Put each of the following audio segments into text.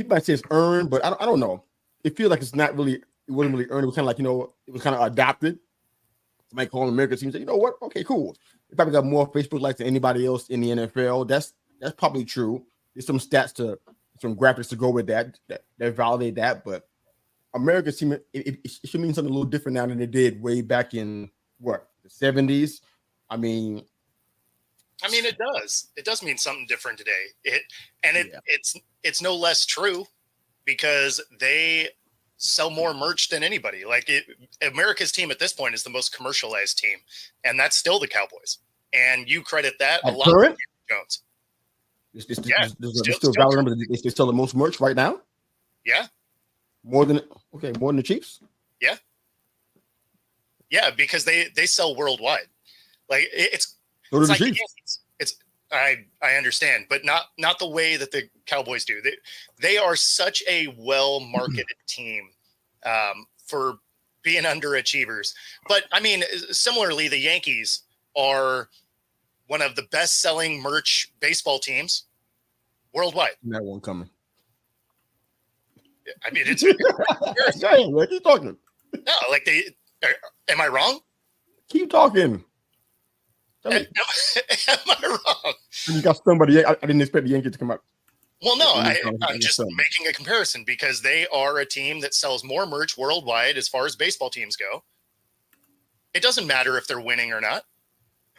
people might say it's earned, but I don't know. It feels like it's not really. It wasn't really earned. It was kind of like it was kind of adopted. Might call America's team. Say, you know what? Okay, cool. They probably got more Facebook likes than anybody else in the NFL. That's probably true. There's some stats some graphics to go with that validate that. But America's team, it should mean something a little different now than it did way back in the 70s. I mean, it does. It does mean something different today. It's no less true because they sell more merch than anybody. America's team at this point is the most commercialized team, and that's still the Cowboys. And you credit that a lot to Jones. There's still valid number. They sell the most merch right now. Yeah, more than the Chiefs. Yeah, because they sell worldwide. It's so like the Chiefs. I understand, but not the way that the Cowboys do. They are such a well-marketed team for being underachievers. But similarly, the Yankees are one of the best-selling merch baseball teams worldwide. That one coming. It's. Keep talking. No, am I wrong? Keep talking. Am I wrong? You got somebody. I didn't expect the Yankees to come out. Well, no, I'm just making a comparison because they are a team that sells more merch worldwide as far as baseball teams go. It doesn't matter if they're winning or not.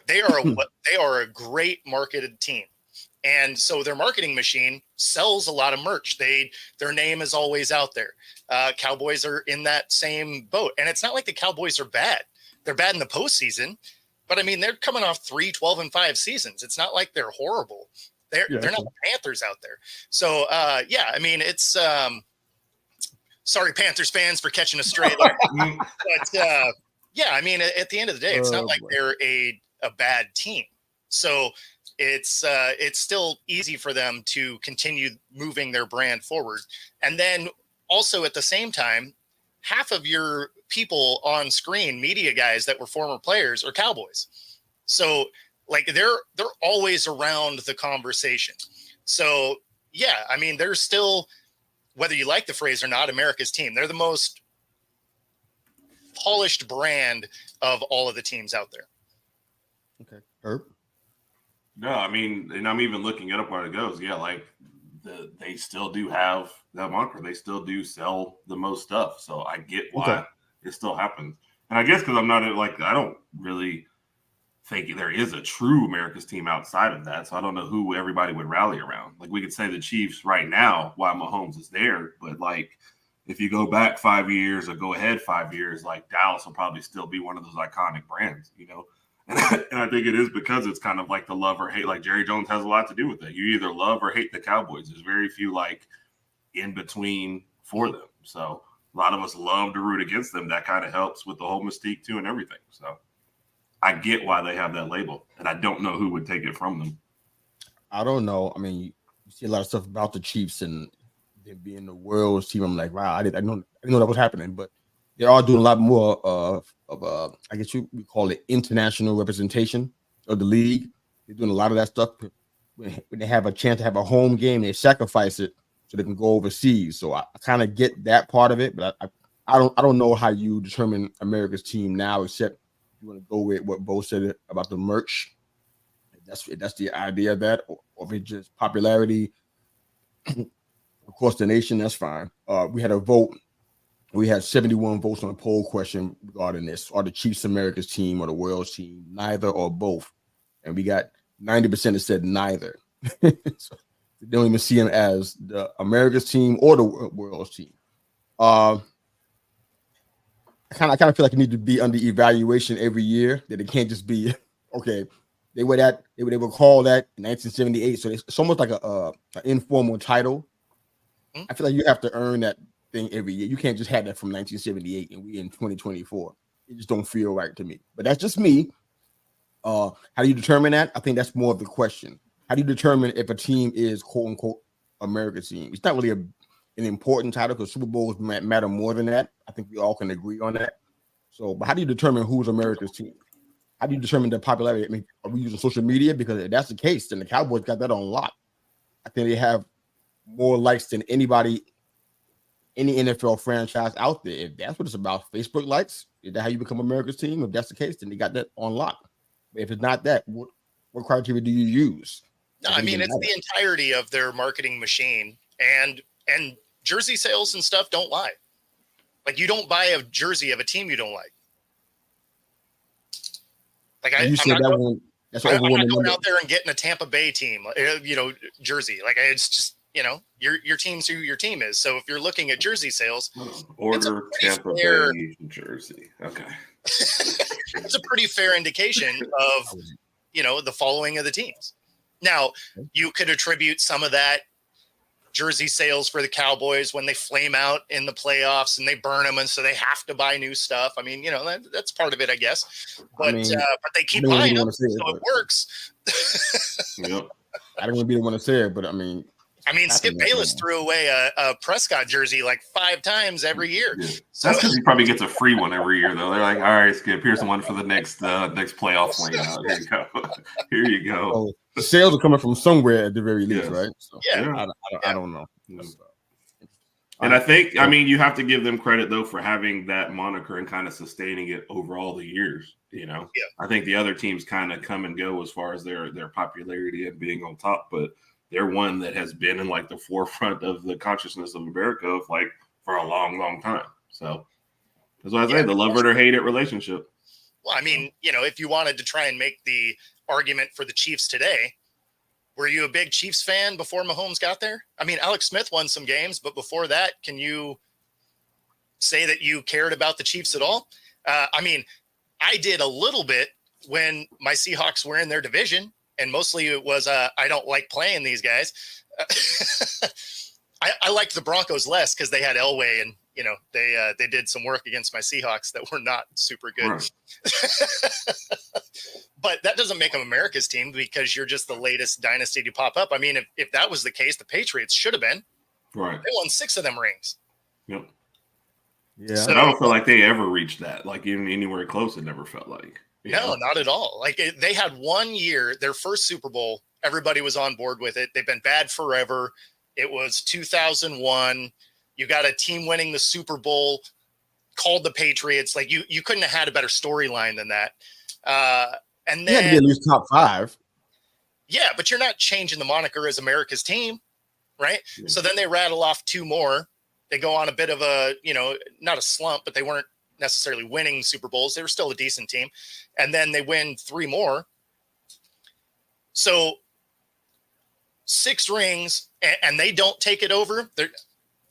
They are a great marketed team. And so their marketing machine sells a lot of merch. Their name is always out there. Cowboys are in that same boat. And it's not like the Cowboys are bad. They're bad in the postseason. But, they're coming off 3 12-5 seasons. It's not like they're horrible. They're not the Panthers out there. So, it's sorry, Panthers fans, for catching a stray there. But, at the end of the day, it's not like they're a bad team. So it's still easy for them to continue moving their brand forward. And then also at the same time, half of your people on screen, media guys that were former players, are Cowboys. So they're always around the conversation. So they're still, whether you like the phrase or not, America's team. They're the most polished brand of all of the teams out there. Okay. Herb? No, and I'm even looking it up where it goes. Yeah, they still do have that moniker. They still do sell the most stuff. So I get why it still happens. And I guess because I'm not I don't really think there is a true America's team outside of that. So I don't know who everybody would rally around. We could say the Chiefs right now, why Mahomes is there. But if you go back 5 years or go ahead 5 years, Dallas will probably still be one of those iconic brands, And I think it is because it's kind of the love or hate. Jerry Jones has a lot to do with it. You either love or hate the Cowboys. There's very few in between for them. So a lot of us love to root against them. That kind of helps with the whole mystique too and everything. So I get why they have that label, and I don't know who would take it from them. I don't know. You see a lot of stuff about the Chiefs and them being the world's team. I'm like, wow, I didn't know that was happening, but they are doing a lot more of I guess we call it international representation of the league. They're doing a lot of that stuff. When they have a chance to have a home game, they sacrifice it so they can go overseas. So I kind of get that part of it, but I don't know how you determine America's team now, except you want to go with what Bo said about the merch. If that's the idea of that, or if it's just popularity across the nation, that's fine. We had a vote. We had 71 votes on a poll question regarding this. Are the Chiefs America's team or the world's team? Neither or both. And we got 90% that said neither. So they don't even see them as the America's team or the world's team. I kind of feel like it need to be under evaluation every year, that it can't just be, okay, they were called that in 1978. So it's almost like an informal title. I feel like you have to earn that thing every year. You can't just have that from 1978 and we in 2024. It just don't feel right to me. But that's just me. How do you determine that? I think that's more of the question. How do you determine if a team is quote unquote America's team? It's not really an important title because Super Bowls matter more than that. I think we all can agree on that. So, but how do you determine who's America's team? How do you determine the popularity? Are we using social media? Because if that's the case, then the Cowboys got that on lock. I think they have more likes than anybody, any NFL franchise out there. If that's what it's about, Facebook likes, is that how you become America's team? If that's the case, then they got that on lock. But if it's not that, what criteria do you use? No, I mean, it's the entirety of their marketing machine, and jersey sales and stuff don't lie. Like, you don't buy a jersey of a team you don't like. Like, I'm not going out there and getting a Tampa Bay team, jersey. Like, it's just, your team's who your team is. So if you're looking at jersey sales, order Tampa Bay jersey. Okay. It's a pretty fair indication of, the following of the teams. Now, you could attribute some of that jersey sales for the Cowboys when they flame out in the playoffs and they burn them, and so they have to buy new stuff. I mean, that's part of it, I guess. But but they keep buying them, so it works. Yep. I don't want to be the one to say it, but I mean, Skip Bayless threw away a Prescott jersey like 5 times every year. Yeah. So, that's because he probably gets a free one every year, though. They're like, all right, Skip, here's the one for the next playoff flame out. Here you go. Here you go. So the sales are coming from somewhere at the very least, right? So, yeah. I don't know. And I think, you have to give them credit, though, for having that moniker and kind of sustaining it over all the years. Yeah. I think the other teams kind of come and go as far as their popularity and being on top, but they're one that has been in like the forefront of the consciousness of America for a long, long time. So that's why I say the love it or hate it relationship. Well, if you wanted to try and make the argument for the Chiefs today, were you a big Chiefs fan before Mahomes got there? Alex Smith won some games, but before that, can you say that you cared about the Chiefs at all? I did a little bit when my Seahawks were in their division. And mostly it was, I don't like playing these guys. I liked the Broncos less because they had Elway, and they did some work against my Seahawks that were not super good. Right. But that doesn't make them America's team because you're just the latest dynasty to pop up. If that was the case, the Patriots should have been. Right. They won 6 of them rings. Yep. Yeah. So I don't feel like they ever reached that. Like even anywhere close, it never felt like. No, not at all. Like they had 1 year, their first Super Bowl, everybody was on board with it. They've been bad forever. It was 2001. You got a team winning the Super Bowl called the Patriots. Like you couldn't have had a better storyline than that. And then you had to be at least top 5. Yeah, but you're not changing the moniker as America's team, right? Yeah. So then they rattle off 2 more. They go on a bit of a, not a slump, but they weren't necessarily winning Super Bowls. They were still a decent team. And then they win 3 more. So 6 rings, and they don't take it over.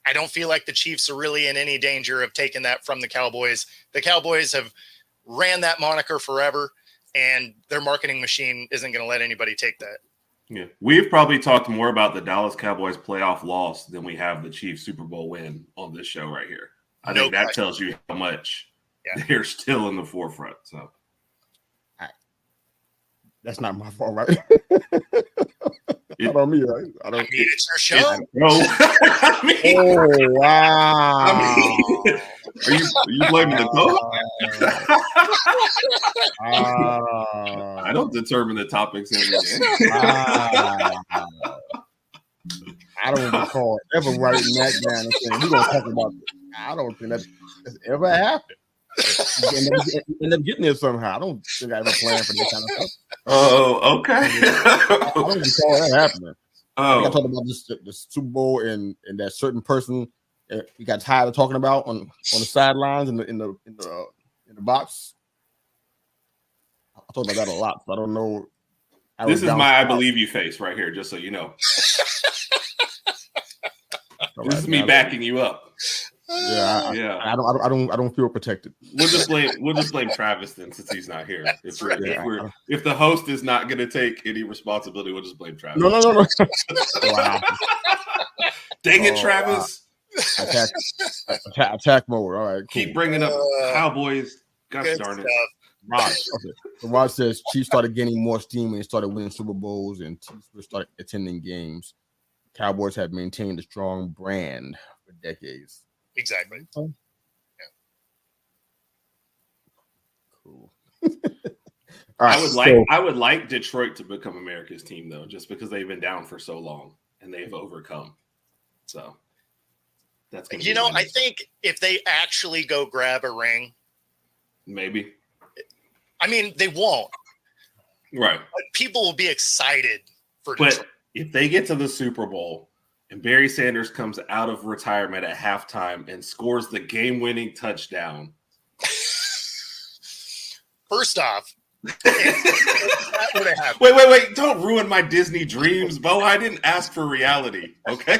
I don't feel like the Chiefs are really in any danger of taking that from the Cowboys. The Cowboys have ran that moniker forever, and their marketing machine isn't going to let anybody take that. Yeah, we've probably talked more about the Dallas Cowboys playoff loss than we have the Chiefs Super Bowl win on this show right here. I think that tells you how much they're still in the forefront. So that's not my fault, right? Not on me, right? It's your show. No. Oh wow! Are you blaming the coach? I don't determine the topics every day. I don't recall ever writing that down and saying we're going to talk about this. I don't think that's ever happened. End up getting there somehow. I don't think I ever planned for this kind of stuff. Oh, okay. I don't recall that happening. Oh. I talked about the Super Bowl and that certain person he got tired of talking about on the sidelines in the box. I talk about that a lot, so I don't know. This is my I believe you face right here, just so you know. This is me backing you up. Yeah. I don't feel protected. We'll just blame Travis then, since he's not here. If the host is not going to take any responsibility, we'll just blame Travis. No. Wow. Dang it, Travis. Attack mode. All right. Cool. Keep bringing up Cowboys. Gosh darn it. Rod. Okay. So Rod says Chiefs started gaining more steam when they started winning Super Bowls and teams started attending games. Cowboys have maintained a strong brand for decades. Exactly. Yeah. Cool. All right, I would like Detroit to become America's team though, just because they've been down for so long and they've overcome. So that's I think if they actually go grab a ring, maybe. I mean, they won't. Right. But people will be excited for But Detroit. if they get to the Super Bowl and Barry Sanders comes out of retirement at halftime and scores the game-winning touchdown. First off, wait! Don't ruin my Disney dreams, Bo. I didn't ask for reality. Okay,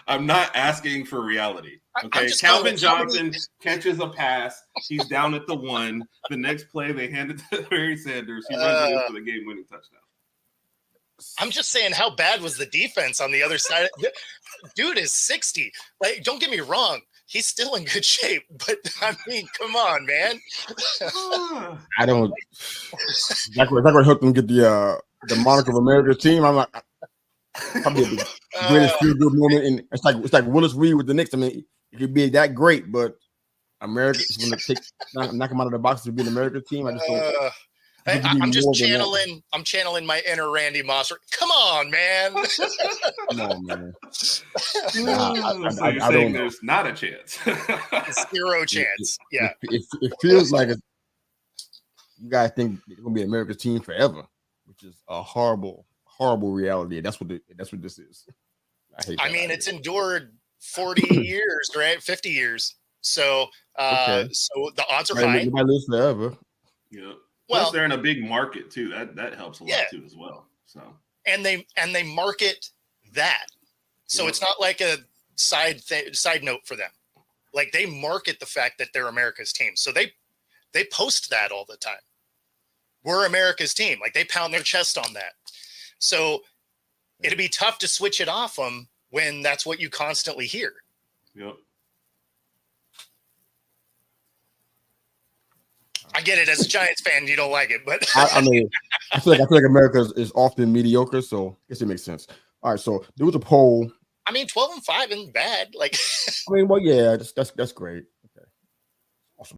I'm not asking for reality. Okay, Calvin Johnson catches a pass. He's down at the 1. The next play, they hand it to Barry Sanders. He runs it in for the game-winning touchdown. I'm just saying, how bad was the defense on the other side? Dude is 60. Like, don't get me wrong. He's still in good shape, but I mean, come on, man. I don't. That's what helped them get the moniker of America's team. I'm like, probably the greatest feel good moment. And it's like Willis Reed with the Knicks. I mean, it could be that great, but America is going to knock him out of the box to be an American team. I just don't. I'm just channeling. I'm channeling my inner Randy Moss. Come on, man. Come on, man. So you're saying there's not a chance. Zero chance. It feels like you guys think it's gonna be America's team forever, which is a horrible reality. That's what this is. I mean, it's endured 40 years, right? 50 years. So, so the odds are high. You might live forever. Yeah. Plus, they're in a big market too. That helps a lot too as well. So and they market that, so it's not like a side note for them. Like they market the fact that they're America's team, so they post that all the time. We're America's team. Like they pound their chest on that. So it'd be tough to switch it off them when that's what you constantly hear. Yep. I get it. As a Giants fan, you don't like it, but I mean, I feel like America is often mediocre, so I guess it makes sense. All right, so there was a poll. I mean, 12-5 isn't bad. Like, I mean, well, yeah, that's great.